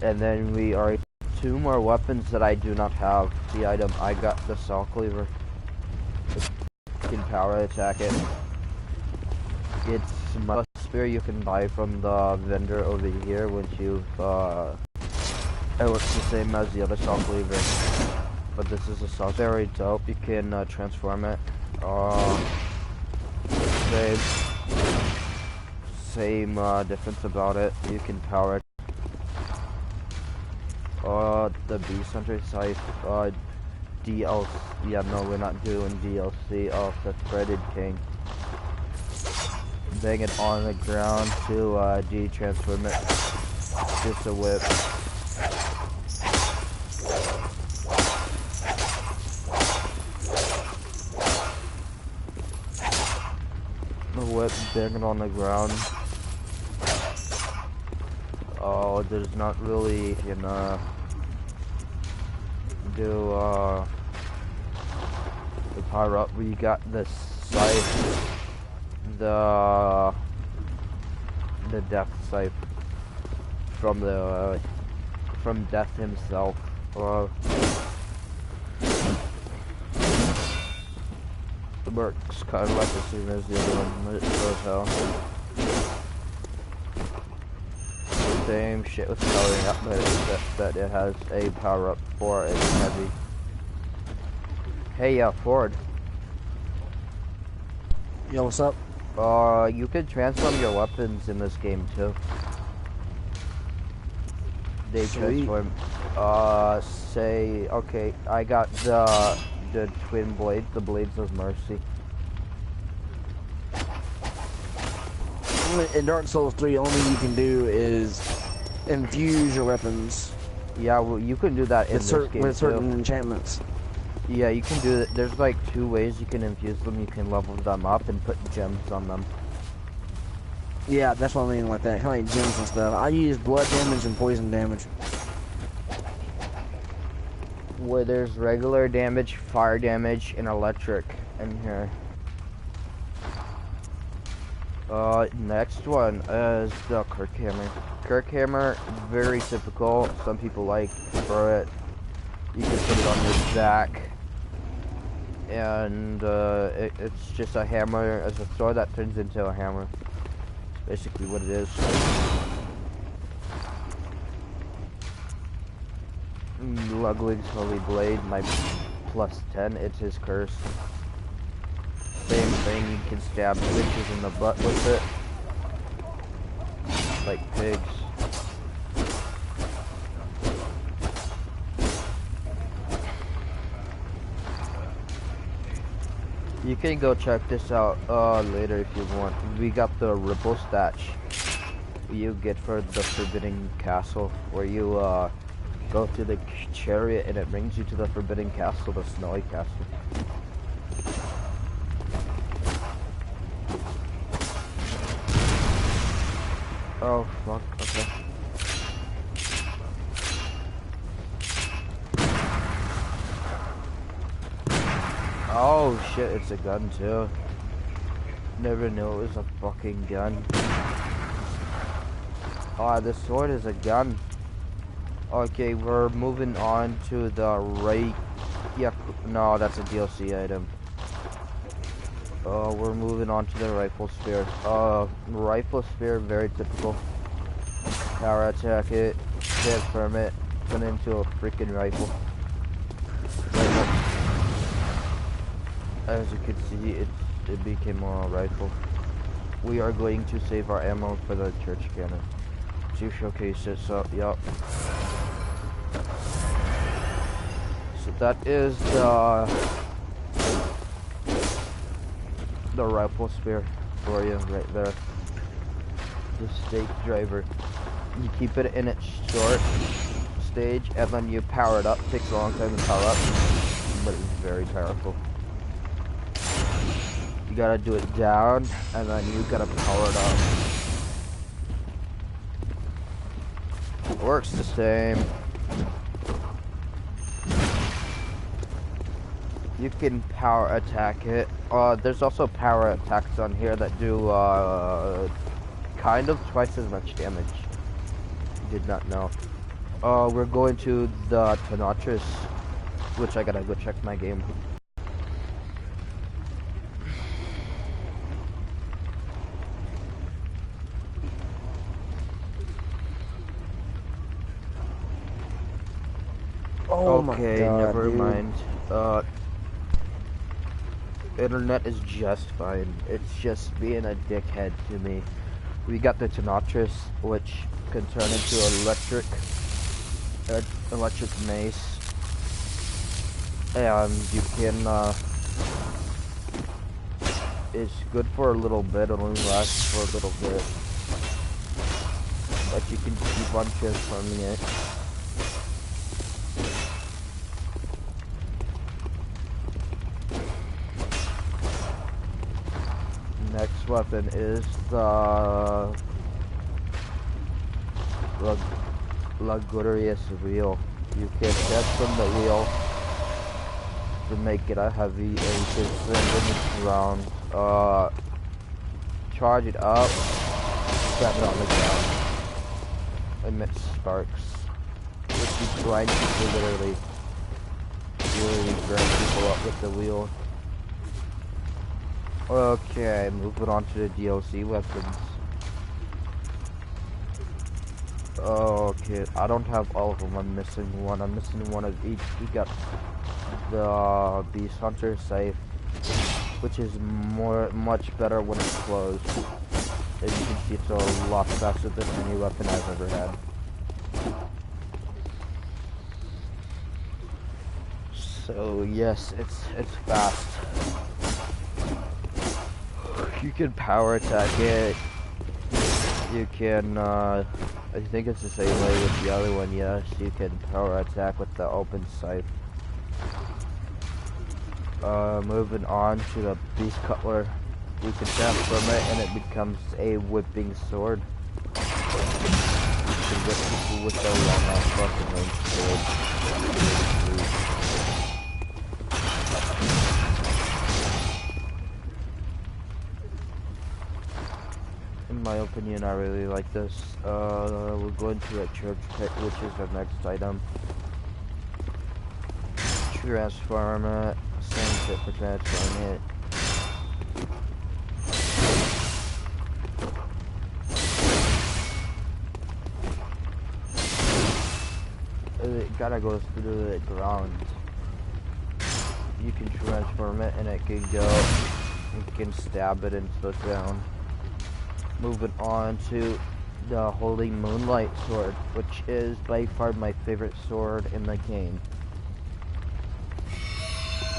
And then we are 2 more weapons that I do not have. The item, I got the saw cleaver. You can power attack it. It's a spear you can buy from the vendor over here once you've, it looks the same as the other saw cleaver. But this is a saw, very dope. You can transform it. Same difference about it. You can power it. The Beast Hunter Scythe, DLC. Yeah, no, we're not doing DLC. Oh, the Threaded King. Bang it on the ground to de-transform it. Just a whip. The whip, bang it on the ground. Oh, there's not really, you know, do the power up. We got the scythe, the death scythe from the from Death himself. It works kind of like the same as the other one. It shows how. Same shit with powering up, but except that it has a power up for its heavy. Hey, Ford. Yo, what's up? You could transform your weapons in this game too. They transform. Say, okay, I got the twin blades, the blades of mercy. In Dark Souls 3, only thing you can do is infuse your weapons. Yeah, well, you can do that in this game with certain too. enchantments. Yeah, you can do it. There's like 2 ways you can infuse them. You can level them up and put gems on them. Yeah, that's what I mean, like that. Kind of like gems and stuff. I use blood damage and poison damage. Where there's regular damage, fire damage, and electric in here. Next one is the Kirk Hammer. Kirk Hammer, very typical. Some people prefer it. You can put it on your back. And it's just a hammer as a sword that turns into a hammer. Basically what it is. Ludwig's Holy Blade, my +10, it's his curse. Same thing, you can stab bitches in the butt with it. Like pigs. You can go check this out later if you want. We got the Ripple Statue you get for the Forbidden Castle, where you go through the chariot and it brings you to the Forbidden Castle, the Snowy Castle. Oh fuck, okay. Oh shit, it's a gun too. Never knew it was a fucking gun. Ah, this sword is a gun. Okay, we're moving on to the right. Yeah, no, that's a DLC item. We're moving on to the rifle spear. Rifle spear, very typical. Power attack it, transform it, turn it into a freaking rifle. As you can see, it became a rifle. We are going to save our ammo for the church cannon to showcase it. So, yup. So that is the rifle spear for you right there. The stake driver. You keep it in its short stage and then you power it up. It takes a long time to power up, but it's very powerful. You gotta do it down and then you gotta power it up. It works the same. You can power attack it. There's also power attacks on here that do kind of twice as much damage. Did not know. We're going to the Tanatris, which I gotta go check my game. Oh my Okay, God, never dude. mind. Internet is just fine. It's just being a dickhead to me. We got the Tanatris, which can turn into electric mace, and you can. It's good for a little bit. It only lasts for a little bit, but you can keep on transforming it. Next weapon is the Luxurious wheel. You can transform the wheel to make it a heavy, and you can send it in the ground. Charge it up, grab it on the ground, emit sparks, which you grind people literally grind people up with the wheel. Okay, moving on to the DLC weapons. Okay, I don't have all of them. I'm missing one. I'm missing one of each. We got the Beast Hunter Safe, which is much better when it's closed. As you can see, it's a lot faster than any weapon I've ever had. So yes, it's fast. You can power attack it. You can, I think it's the same way with the other one, yes. You can power attack with the open sight. Moving on to the Beast Cutler. You can transform it and it becomes a whipping sword. You can whip people with the long-ass fucking range sword. In my opinion, I really like this. We're going to a church pit, which is our next item. Transform it. Same shit for transforming it. It gotta go through the ground. You can transform it and it can go. You can stab it into the ground. Moving on to the Holy Moonlight Sword, which is by far my favorite sword in the game.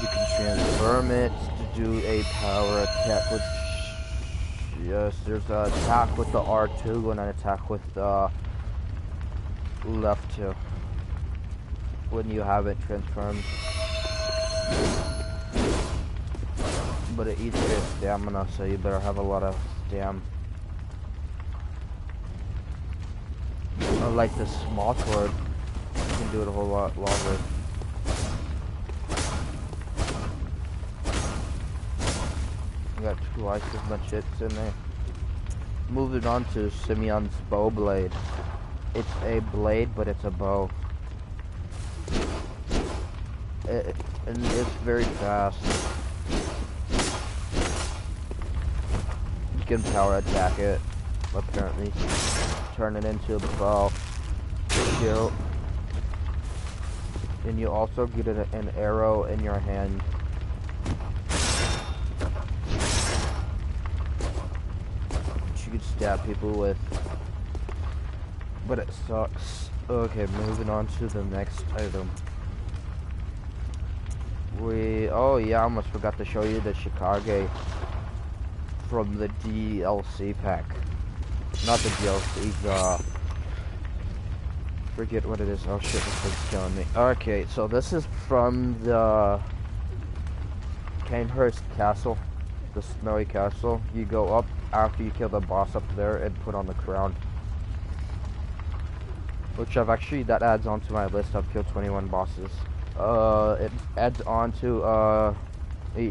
You can transform it to do a power attack, which, yes, there's an attack with the R2 and an attack with the left 2 when you have it transformed. But it eats your stamina, so you better have a lot of stam. Unlike the small sword, you can do it a whole lot longer. I got twice as much hits in there. Moving on to Simeon's bow blade. It's a blade, but it's a bow. And it's very fast. You can power attack it, apparently. Turn it into a bow. Shield. And you also get an arrow in your hand. Which you can stab people with. But it sucks. Okay, moving on to the next item. Oh yeah, I almost forgot to show you the Chicago from the DLC pack. Not the DLC, forget what it is. Oh shit, this thing's killing me. Okay, so this is from the Canehurst Castle, the snowy castle. You go up after you kill the boss up there and put on the crown. Which that adds on to my list. I've killed 21 bosses. It adds on to,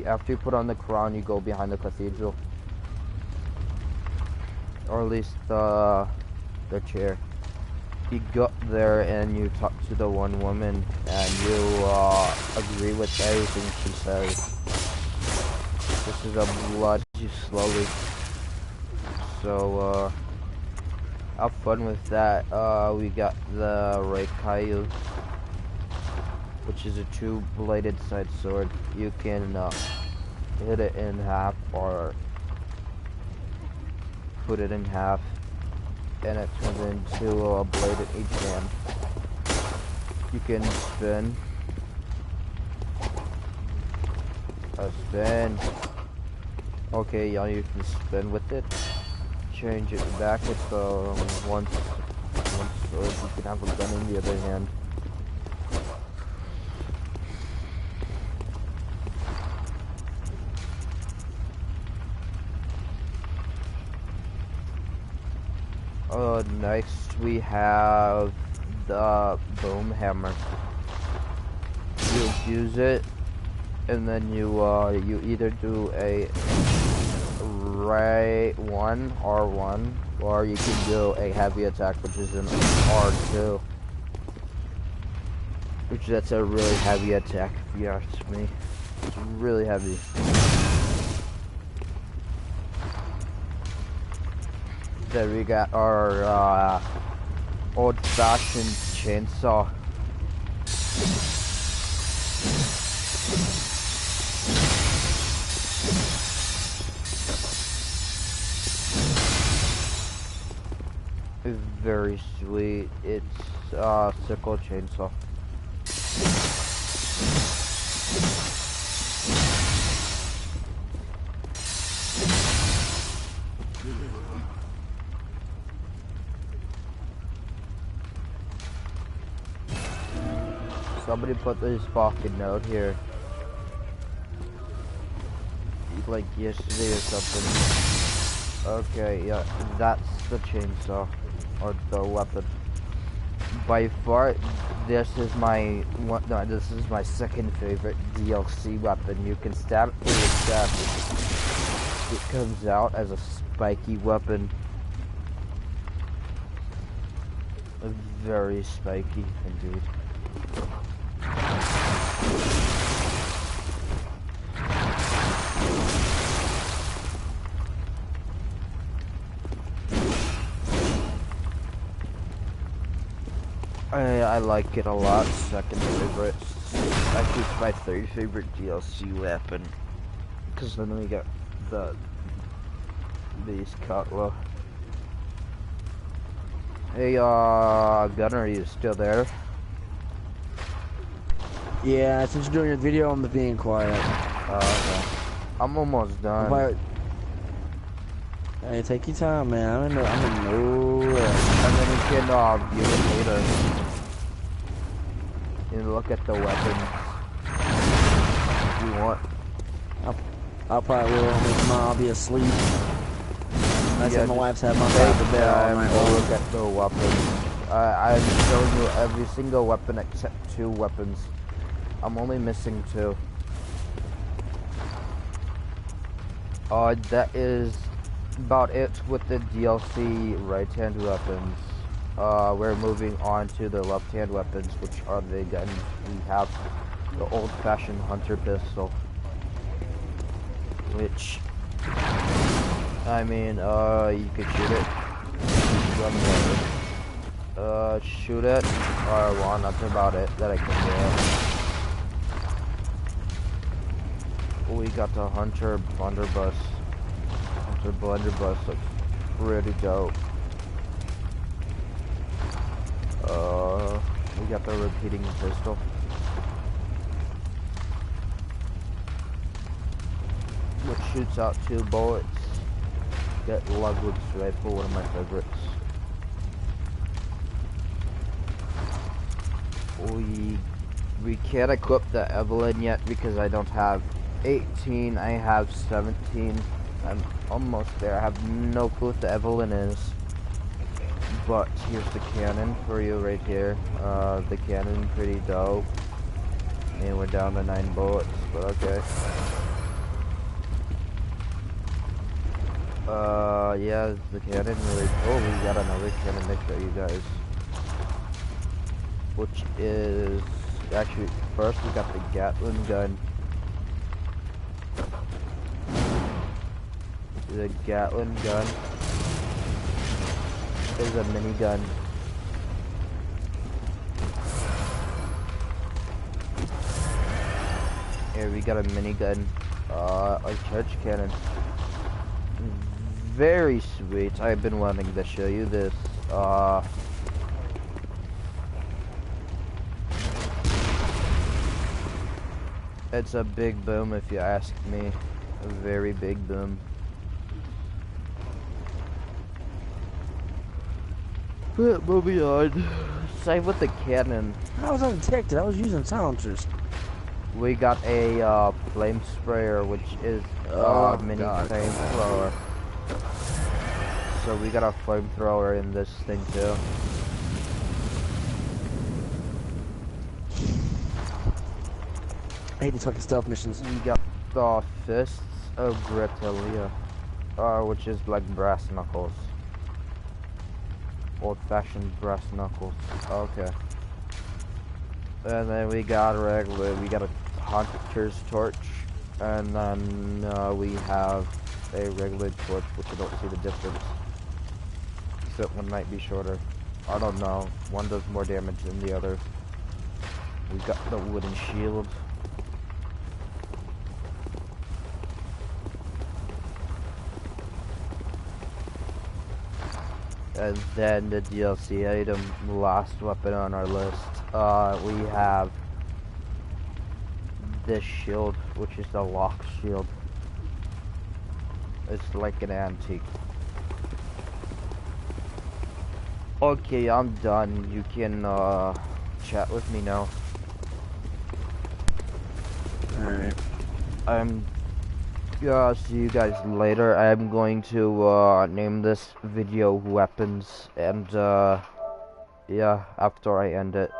after you put on the crown, you go behind the cathedral. Or at least, the chair. you go there and you talk to the one woman and you agree with everything she says. This is a blood you slowly. So have fun with that. We got the Reikayu, which is a two-bladed side sword. You can hit it in half or put it in half, and it turns into a blade in each hand. You can spin. A spin. Okay, yeah, you can spin with it. Change it back with one sword. You can have a gun in the other hand. Next we have the boom hammer. You use it, and then you either do a R1, or you can do a heavy attack, which is an R2. Which that's a really heavy attack, if you ask me. It's really heavy. Then we got our old-fashioned chainsaw. It's very sweet. It's a sickle chainsaw. Somebody put this fucking note here. Like yesterday or something. Okay, yeah, that's the chainsaw. Or the weapon. By far, this is my second favorite DLC weapon. You can stab it through the chest. It comes out as a spiky weapon. Very spiky indeed. I like it a lot. Second favorite. Actually, it's my third favorite DLC weapon. Cause then we got these Cutlaw. Hey, Gunner, are you still there? Yeah, since you're doing your video, I'm being quiet. Okay. I'm almost done. Hey, take your time, man. I'm in no rush. And then you can view it later. And look at the weapons. If you want. I'll probably will. I'll be asleep. That's Yeah, when my wife's had my take to bed all night long. look at the weapons. I've shown you every single weapon except 2 weapons. I'm only missing 2. That is about it with the DLC right-hand weapons. We're moving on to the left-hand weapons, which are the guns. We have the old-fashioned hunter pistol, which, I mean, you could shoot it. Shoot it. R1, that's about it that I can do. We got the Hunter Blunderbuss. Hunter Blunderbuss looks pretty dope. We got the repeating pistol. Which shoots out 2 bullets. Got Ludwig's rifle, one of my favorites. We can't equip the Evelyn yet because I don't have 18, I have 17. I'm almost there. I have no clue what the Evelyn is. But here's the cannon for you right here. The cannon, pretty dope. And we're down to 9 bullets, but okay. Yeah, the cannon really cool. We got another cannon to show you guys. which is actually first we got the Gatling gun. The Gatling gun is a minigun. Here we got a minigun, a charge cannon. Very sweet. I've been wanting to show you this. It's a big boom if you ask me. A very big boom. But moving on. Same with the cannon. I was undetected. I was using silencers. We got a flame sprayer, which is a mini flamethrower. So we got a flamethrower in this thing too. I hate these fucking stealth missions. We got the fists of Gretalia, which is like brass knuckles. Old-fashioned brass knuckles. Okay. And then we got a hunter's torch, and then we have a regular torch, which I don't see the difference. Except one might be shorter. I don't know. One does more damage than the other. We got the wooden shield. And then the DLC item, last weapon on our list. We have this shield, which is the lock shield. It's like an antique. Okay, I'm done. You can chat with me now. Alright. I'm see you guys later. I'm going to name this video weapons, and yeah, after I end it.